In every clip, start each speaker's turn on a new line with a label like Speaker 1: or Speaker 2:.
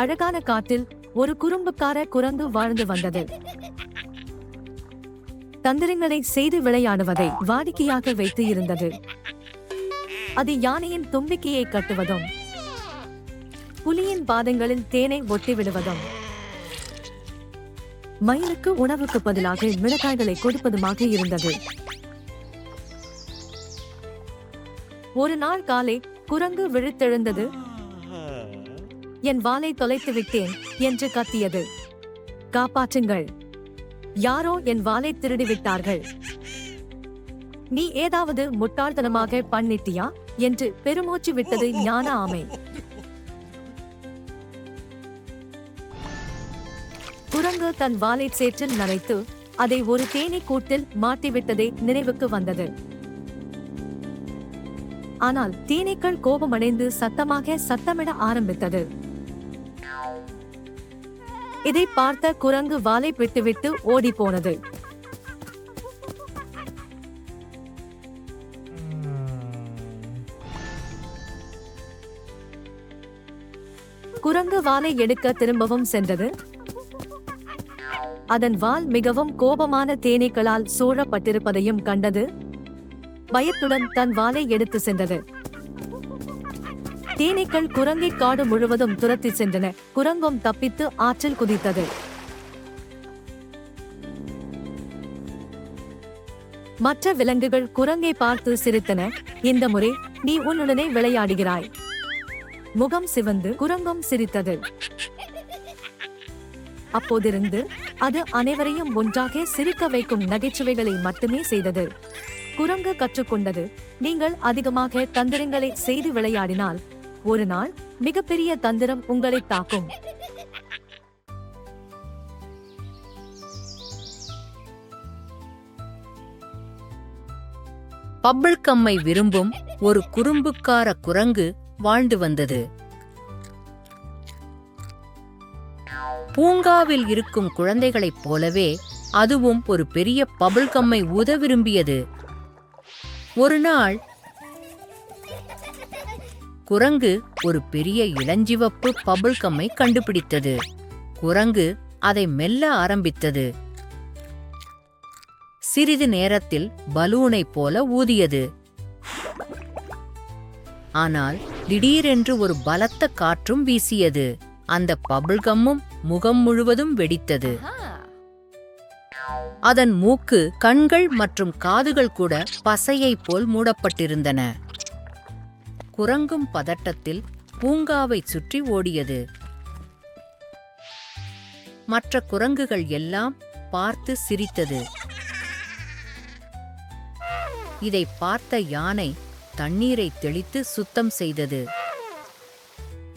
Speaker 1: அழகான காட்டில் ஒரு குறும்புக்கார குரங்கு வாழ்ந்து வந்தது. தந்திரங்களை செய்து விளையாடுவதை வாடிக்கையாக வைத்து இருந்தது. அது யானையின் தும்பிக்கையை கட்டுவதும், புலியின் பாதங்களில் தேனை ஒட்டிவிடுவதும், மயிலுக்கு உணவுக்கு பதிலாக மிளகாய்களை கொடுப்பதுமாக இருந்தது. ஒரு நாள் காலை குரங்கு விழித்தெழுந்தது. என் வாலை தொலைத்து விட்டேன் என்று கத்தியது. காப்பாற்றுங்கள், யாரோ என் வாலை திருடிவிட்டார்கள். நீ ஏதாவது முட்டாள்தனமாக பண்ணிட்டியா என்று பெருமூச்சு விட்டது ஞான ஆமை. குரங்கு தன் வாலை சேற்றில் நனைத்து அதை ஒரு தேனீ கூட்டில் மாட்டிவிட்டதை நினைவுக்கு வந்தது. ஆனால் தேனீக்கள் கோபமடைந்து சத்தமிட ஆரம்பித்தது. இதை பார்த்த குரங்கு வாலை விட்டுவிட்டு ஓடி போனது. குரங்கு வாலை எடுக்க திரும்பவும் சென்றது. அதன் வால் மிகவும் கோபமான தேனீக்களால் சூழப்பட்டிருப்பதையும் கண்டது. பயத்துடன் தன் வாலை எடுத்து சென்றது. தேனீக்கள் குரங்கை காடு முழுவதும் துரத்தி சென்றன. குரங்கும் தப்பித்து ஆற்றில் குதித்தது. மற்ற விலங்குகள் குரங்கை பார்த்து சிரித்தன. இந்த முறை நீ உன்னுடனே விளையாடுகிறாய். முகம் சிவந்து குரங்கும் சிரித்தது. அப்போதிருந்து அது அனைவரையும் ஒன்றாக சிரிக்க வைக்கும் நகைச்சுவைகளை மட்டுமே செய்தது. குரங்கு கற்றுக்கொண்டது, நீங்கள் அதிகமாக தந்திரங்களை செய்து விளையாடினால் ஒரு நாள் மிகப்பெரிய தந்திரம் உங்களை தாக்கும்.
Speaker 2: பபிள் கம்மை விரும்பும் ஒரு குறும்புக்கார குரங்கு வாழ்ந்து வந்தது. பூங்காவில் இருக்கும் குழந்தைகளைப் போலவே அதுவும் ஒரு பெரிய பபிள் கம்மை ஊத விரும்பியது. ஒரு நாள் குரங்கு ஒரு பெரிய இளஞ்சிவப்பு பபிள் கம்மை கண்டுபிடித்தது. குரங்கு அதை மெல்ல ஆரம்பித்தது. சிறிது நேரத்தில் பலூனைப் போல ஊதியது. ஆனால் திடீரென்று ஒரு பலத்த காற்றும் வீசியது. அந்த பபிள் கம்மும் முகம் முழுவதும் வெடித்தது. அதன் மூக்கு, கண்கள் மற்றும் காதுகள் கூட பசையைப் போல் மூடப்பட்டிருந்தன. குரங்கும் பதட்டத்தில் பூங்காவை சுற்றி ஓடியது. மற்ற குரங்குகள் எல்லாம் பார்த்து சிரித்தது. இதை பார்த்த யானை தண்ணீரை தெளித்து சுத்தம் செய்தது.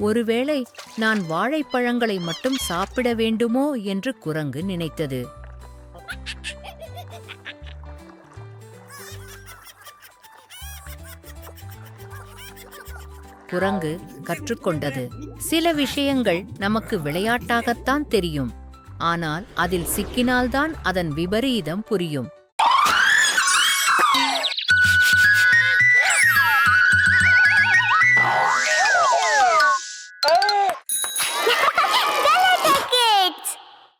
Speaker 2: ஒருவேளை நான் வாழைப்பழங்களை மட்டும் சாப்பிட வேண்டுமோ என்று குரங்கு நினைத்தது. குரங்கு கற்றுக்கொண்டது, சில விஷயங்கள் நமக்கு விளையாட்டாகத்தான் தெரியும், ஆனால் அதில் சிக்கினால்தான் அதன் விபரீதம் புரியும்.